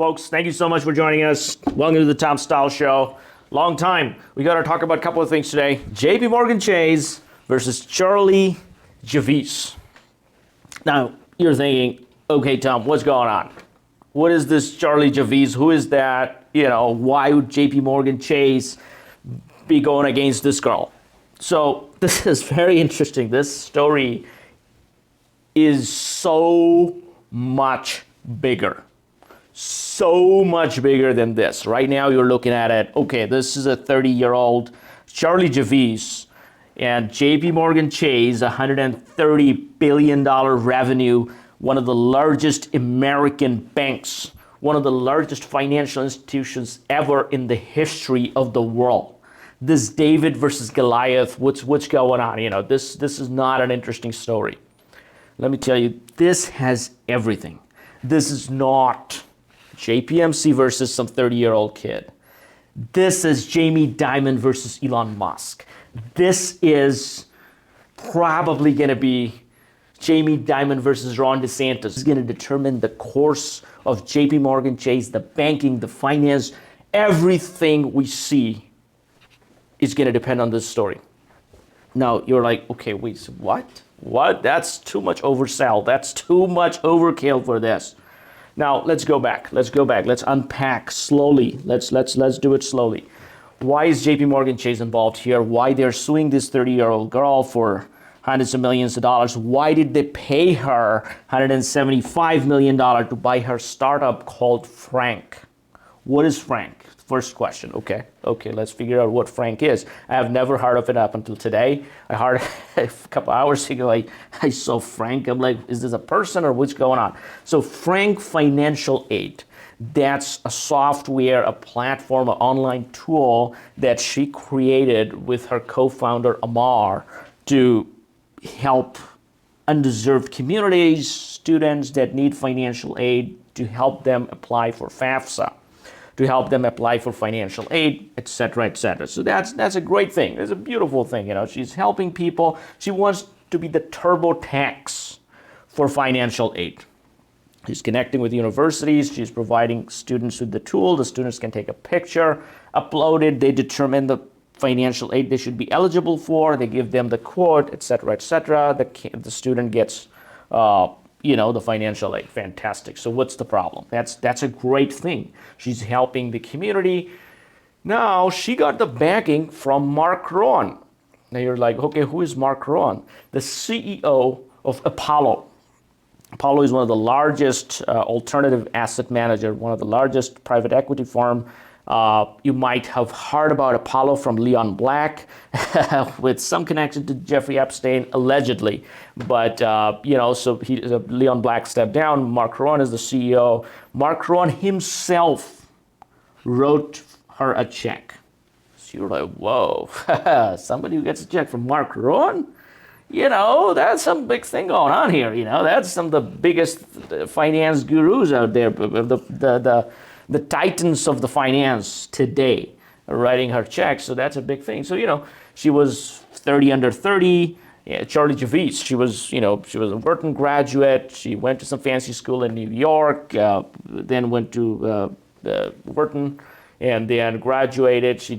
Folks, thank you so much for joining us. Welcome to the Tom Style Show. Long time. We got to talk about a couple of things today. JP Chase versus Charlie Javice. Now, you're thinking, okay, Tom, what's going on? What is this Charlie Javice? Who is that? Why would JP Chase be going against this girl? So this is very interesting. This story is so much bigger. So much bigger than this. Right now you're looking at it, okay, this is a 30-year-old Charlie Javice and JP Chase, $130 billion revenue, one of the largest American banks, one of the largest financial institutions ever in the history of the world. This David versus Goliath, what's going on? This is not an interesting story. Let me tell you, this has everything. This is not JPMC versus some 30-year-old kid. This is Jamie Dimon versus Elon Musk. This is probably going to be Jamie Dimon versus Ron DeSantis. This is going to determine the course of JP Chase, the banking, the finance, everything we see is going to depend on this story. Now, you're like, okay, wait, what? What? That's too much oversell. That's too much overkill for this. Now, let's go back. Let's unpack slowly. Let's do it slowly. Why is JP Chase involved here? Why they're suing this 30-year-old girl for hundreds of millions of dollars? Why did they pay her $175 million to buy her startup called Frank? What is Frank? First question. Okay, let's figure out what Frank is. I have never heard of it up until today. I heard a couple hours ago, I saw Frank. I'm like, is this a person or what's going on? So Frank Financial Aid, that's a software, a platform, an online tool that she created with her co-founder Amar to help underserved communities, students that need financial aid, to help them apply for FAFSA, to help them apply for financial aid, etc., etc. So that's a great thing. It's a beautiful thing. She's helping people. She wants to be the TurboTax for financial aid. She's connecting with universities. She's providing students with the tool. The students can take a picture, upload it. They determine the financial aid they should be eligible for. They give them the quote, etc., etc. The student gets the financial aid. Fantastic. So what's the problem? That's a great thing. She's helping the community. Now, she got the backing from Marc Rowan. Now you're like, okay, who is Marc Rowan? The CEO of Apollo. Apollo is one of the largest alternative asset manager, one of the largest private equity firm. You might have heard about Apollo from Leon Black with some connection to Jeffrey Epstein, allegedly. But, so Leon Black stepped down. Marc Rowan is the CEO. Marc Rowan himself wrote her a check. So you're like, whoa, somebody who gets a check from Marc Rowan? That's some big thing going on here. That's some of the biggest finance gurus out there, the titans of the finance today are writing her checks, so that's a big thing. So, she was 30 under 30. Yeah, Charlie Javice, she was a Wharton graduate. She went to some fancy school in New York, then went to Wharton, and then graduated. She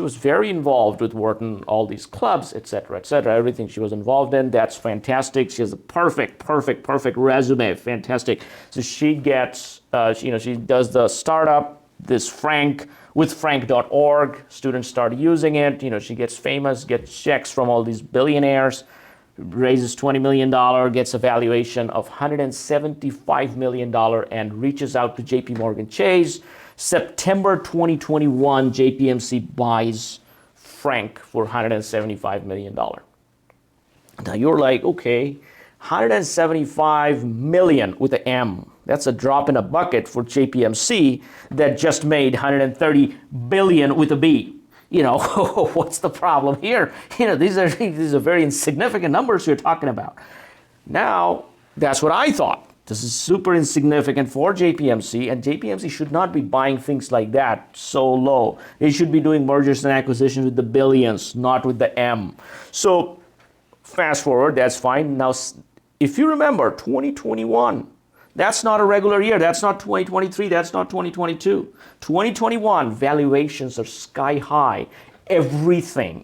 was very involved with Wharton, all these clubs, etc., everything she was involved in. That's fantastic. She has a perfect resume. Fantastic. So she gets, she does the startup, this Frank, with frank.org. Students start using it. She gets famous, gets checks from all these billionaires, raises $20 million, gets a valuation of $175 million, and reaches out to JP Chase. September 2021, JPMC buys Frank for $175 million. Now you're like, okay, 175 million with an M. That's a drop in a bucket for JPMC that just made 130 billion with a B. What's the problem here? These are very insignificant numbers you're talking about. Now, that's what I thought. This is super insignificant for JPMC, and JPMC should not be buying things like that so low. They should be doing mergers and acquisitions with the billions, not with the M. So fast forward, that's fine. Now, if you remember, 2021, That's not a regular year. That's not 2023. That's not 2022. 2021, valuations are sky high. Everything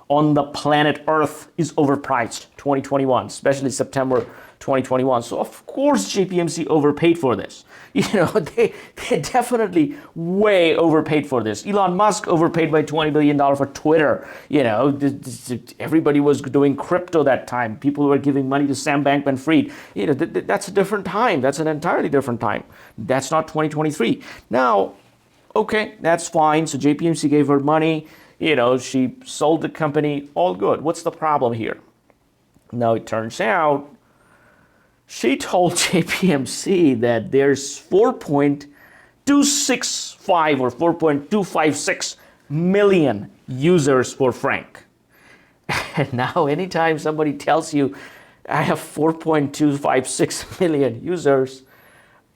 on the planet Earth is overpriced. 2021, especially September 2021. So of course JPMC overpaid for this. They definitely way overpaid for this. Elon Musk overpaid by $20 billion for Twitter. Everybody was doing crypto that time. People were giving money to Sam Bankman-Fried. That's a different time. That's an entirely different time. That's not 2023. Now, okay, that's fine. So JPMC gave her money. She sold the company. All good. What's the problem here? Now it turns out she told JPMC that there's 4.265 or 4.256 million users for Frank. And now anytime somebody tells you I have 4.256 million users,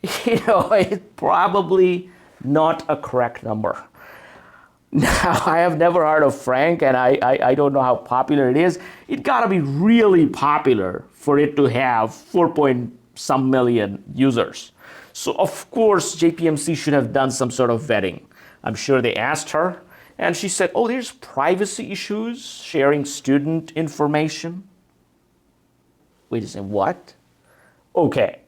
it's probably not a correct number. Now, I have never heard of Frank, and I don't know how popular it is. It got to be really popular for it to have 4-point-some million users. So, of course, JPMC should have done some sort of vetting. I'm sure they asked her, and she said, oh, there's privacy issues, sharing student information. Wait a second, what? Okay.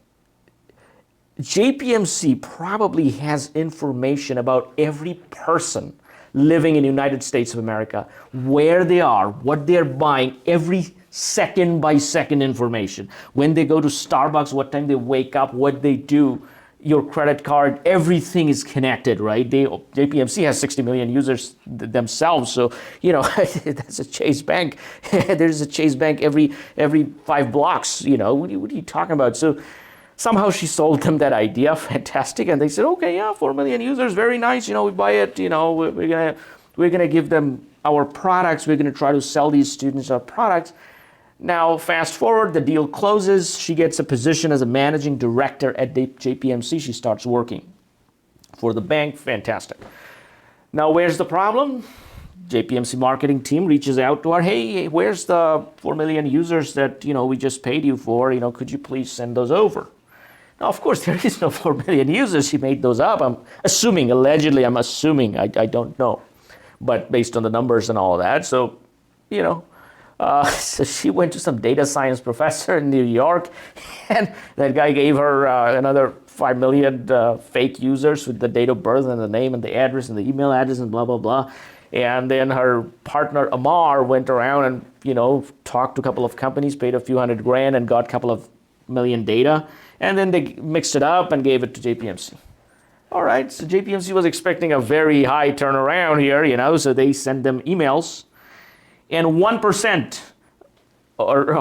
JPMC probably has information about every person living in the United States of America, where they are, what they're buying, every second by second information. When they go to Starbucks, what time they wake up, what they do, your credit card, everything is connected, right? JPMC has 60 million users themselves, so that's a Chase Bank. There's a Chase Bank every 5 blocks. What are you talking about? So somehow she sold them that idea, fantastic, and they said, okay, yeah, 4 million users, very nice, we buy it, we're gonna give them our products, we're gonna try to sell these students our products. Now, fast forward, the deal closes, she gets a position as a managing director at JPMC, she starts working for the bank, fantastic. Now, where's the problem? JPMC marketing team reaches out to her, hey, where's the 4 million users that, we just paid you for, could you please send those over? Now, of course, there is no 4 million users. She made those up. I'm assuming, allegedly, I don't know. But based on the numbers and all of that. So, so she went to some data science professor in New York, and that guy gave her another 5 million fake users with the date of birth and the name and the address and the email address and blah, blah, blah. And then her partner, Amar, went around and, talked to a couple of companies, paid a few $100,000 and got a couple of million data. And then they mixed it up and gave it to JPMC. All right, so JPMC was expecting a very high turnaround here, so they sent them emails. And 1%, or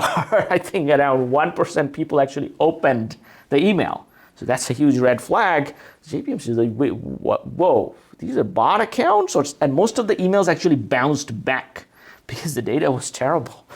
I think around 1% people actually opened the email. So that's a huge red flag. JPMC is like, wait, what? Whoa, these are bot accounts? And most of the emails actually bounced back because the data was terrible.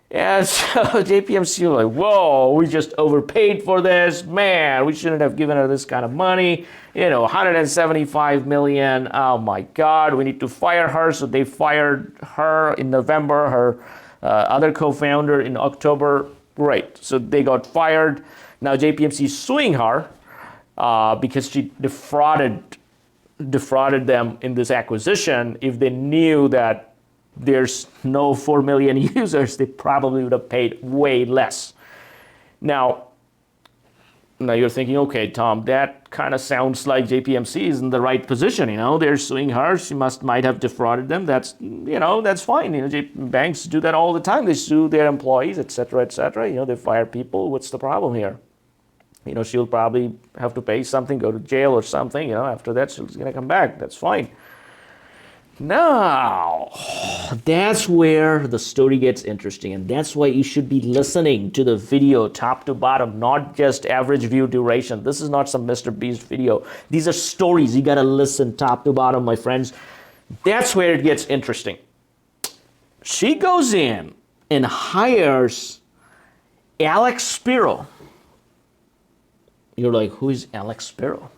And so JPMC was like, whoa, we just overpaid for this. Man, we shouldn't have given her this kind of money. 175 million. Oh my God, we need to fire her. So they fired her in November, her other co-founder in October. Great. So they got fired. Now JPMC is suing her because she defrauded them in this acquisition. If they knew that there's no 4 million users, they probably would have paid way less. Now you're thinking, okay, Tom, that kind of sounds like JPMC is in the right position. They're suing her. She might have defrauded them. That's fine. Banks do that all the time. They sue their employees, et cetera, et cetera. They fire people. What's the problem here? She'll probably have to pay something, go to jail or something. After that, she's going to come back. That's fine. Now, that's where the story gets interesting, and that's why you should be listening to the video top to bottom, not just average view duration. This is not some Mr. Beast video. These are stories. You got to listen top to bottom, my friends. That's where it gets interesting. She goes in and hires Alex Spiro. You're like, who is Alex Spiro?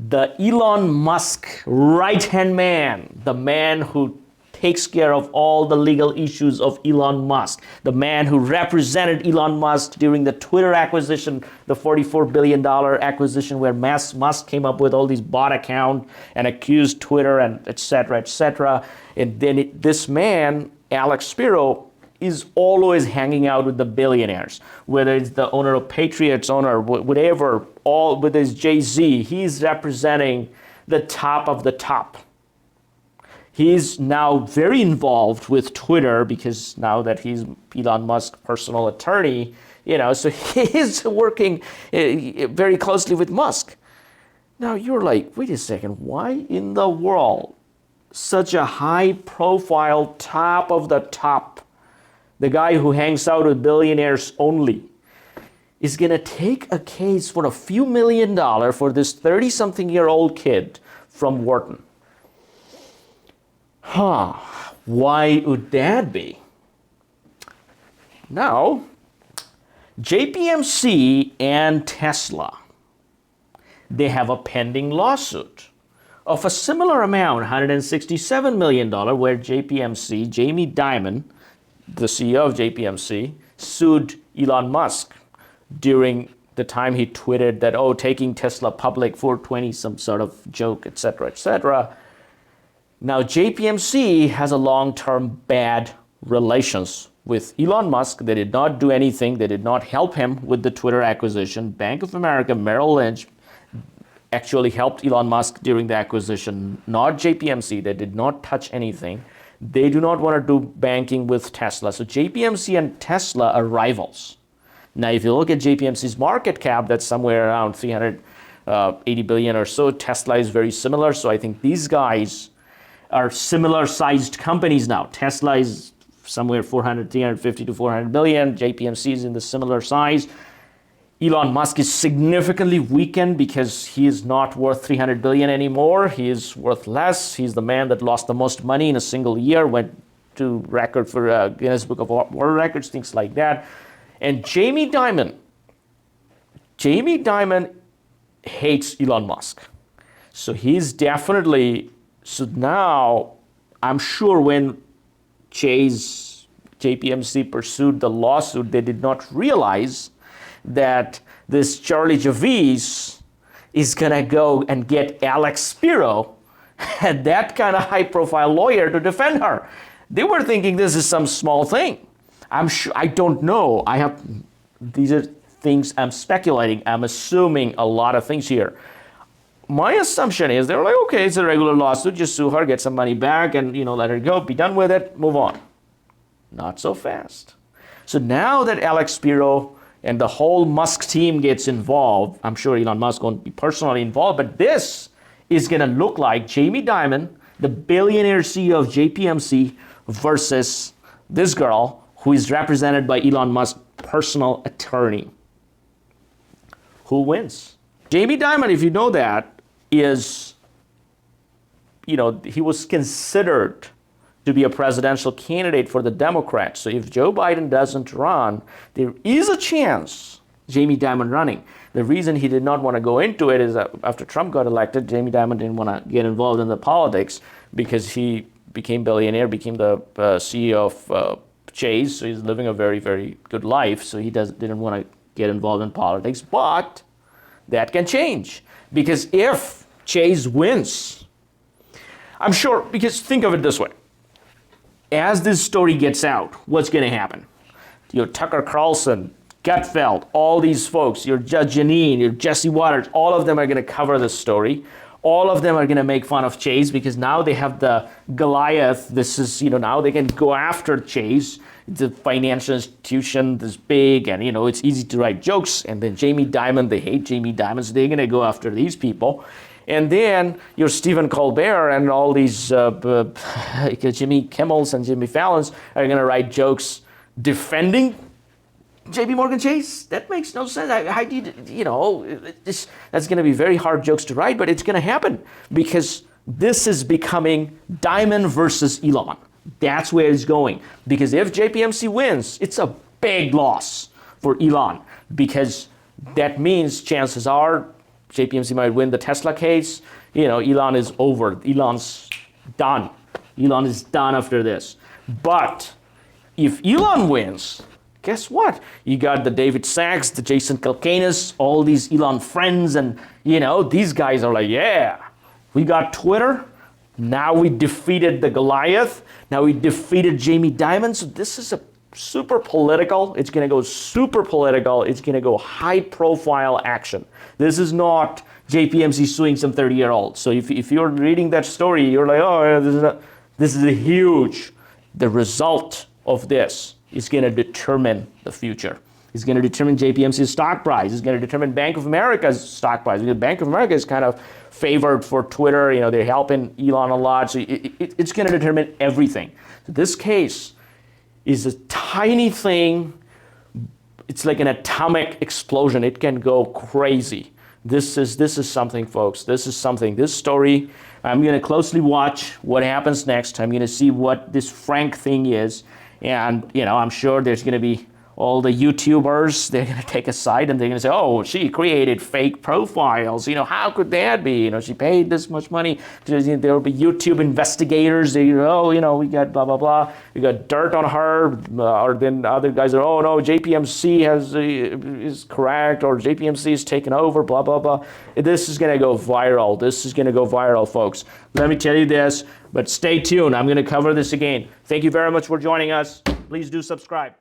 The Elon Musk right-hand man, the man who takes care of all the legal issues of Elon Musk, the man who represented Elon Musk during the Twitter acquisition, the $44 billion acquisition where Musk came up with all these bot accounts and accused Twitter and et cetera, et cetera. And then this man, Alex Spiro, is always hanging out with the billionaires, whether it's the owner of Patriots, owner, whatever, all with his Jay-Z, he's representing the top of the top. He's now very involved with Twitter because now that he's Elon Musk's personal attorney, so he's working very closely with Musk. Now you're like, wait a second, why in the world such a high profile top of the top, the guy who hangs out with billionaires only, is going to take a case for a few $1 million for this 30-something-year-old kid from Wharton? Why would that be? Now, JPMC and Tesla, they have a pending lawsuit of a similar amount, $167 million, where JPMC, Jamie Dimon, the CEO of JPMC, sued Elon Musk during the time he tweeted that, taking Tesla public 420, some sort of joke, et cetera, et cetera. Now, JPMC has a long-term bad relations with Elon Musk. They did not do anything. They did not help him with the Twitter acquisition. Bank of America, Merrill Lynch actually helped Elon Musk during the acquisition, not JPMC. They did not touch anything. They do not want to do banking with Tesla. So JPMC and Tesla are rivals. Now, if you look at JPMC's market cap, that's somewhere around 380 billion or so. Tesla is very similar. So I think these guys are similar sized companies now. Tesla is somewhere 350 to 400 billion. JPMC is in the similar size. Elon Musk is significantly weakened because he is not worth 300 billion anymore. He is worth less. He's the man that lost the most money in a single year, went to record for Guinness Book of World Records, things like that. And Jamie Dimon hates Elon Musk. So he's definitely, so now I'm sure when JPMC pursued the lawsuit, they did not realize that this Charlie Javice is gonna go and get Alex Spiro, and that kind of high-profile lawyer, to defend her. They were thinking this is some small thing. I'm sure, I don't know. These are things I'm speculating. I'm assuming a lot of things here. My assumption is they're like, okay, it's a regular lawsuit, just sue her, get some money back, and let her go, be done with it, move on. Not so fast. So now that Alex Spiro and the whole Musk team gets involved, I'm sure Elon Musk won't be personally involved, but this is going to look like Jamie Dimon, the billionaire CEO of JPMC, versus this girl who is represented by Elon Musk's personal attorney. Who wins? Jamie Dimon, if you know that, is, he was considered to be a presidential candidate for the Democrats. So if Joe Biden doesn't run, there is a chance Jamie Dimon running. The reason he did not want to go into it is that after Trump got elected, Jamie Dimon didn't want to get involved in the politics because he became billionaire, became the CEO of Chase, so he's living a very, very good life, so he didn't want to get involved in politics. But that can change, because if Chase wins, I'm sure, because think of it this way. As this story gets out, what's going to happen? Your Tucker Carlson, Gutfeld, all these folks, your Judge Jeanine, your Jesse Waters, all of them are going to cover this story. All of them are going to make fun of Chase because now they have the Goliath. This is, now they can go after Chase. It's a financial institution this big, and, it's easy to write jokes. And then Jamie Dimon, they hate Jamie Dimon, so they're going to go after these people. And then your Stephen Colbert and all these Jimmy Kimmels and Jimmy Fallons are going to write jokes defending JP Morgan Chase. That makes no sense. That's going to be very hard jokes to write, but it's going to happen because this is becoming Dimon versus Elon. That's where it's going. Because if JPMC wins, it's a big loss for Elon, because that means chances are JPMC might win the Tesla case. Elon is over. Elon's done. Elon is done after this. But if Elon wins, guess what? You got the David Sachs, the Jason Calcanis, all these Elon friends, and these guys are like, yeah, we got Twitter. Now we defeated the Goliath. Now we defeated Jamie Dimon. So this is a super political. It's going to go super political. It's going to go high profile action. This is not JPMC suing some 30-year-old. So if you're reading that story, you're like, oh, yeah, this is a huge. The result of this is going to determine the future. It's going to determine JPMC's stock price. It's going to determine Bank of America's stock price. Because Bank of America is kind of favored for Twitter. They're helping Elon a lot. So it's going to determine everything. So this case is a tiny thing. It's like an atomic explosion. It can go crazy. This is something, folks. This is something. This story, I'm going to closely watch what happens next. I'm going to see what this Frank thing is. And, I'm sure there's going to be all the YouTubers, they're going to take a side and they're going to say, oh, she created fake profiles. How could that be? She paid this much money. There will be YouTube investigators. They, we got blah, blah, blah. We got dirt on her. Or then other guys are, oh, no, JPMC is correct, or JPMC is taken over, blah, blah, blah. This is going to go viral. This is going to go viral, folks. Let me tell you this, but stay tuned. I'm going to cover this again. Thank you very much for joining us. Please do subscribe.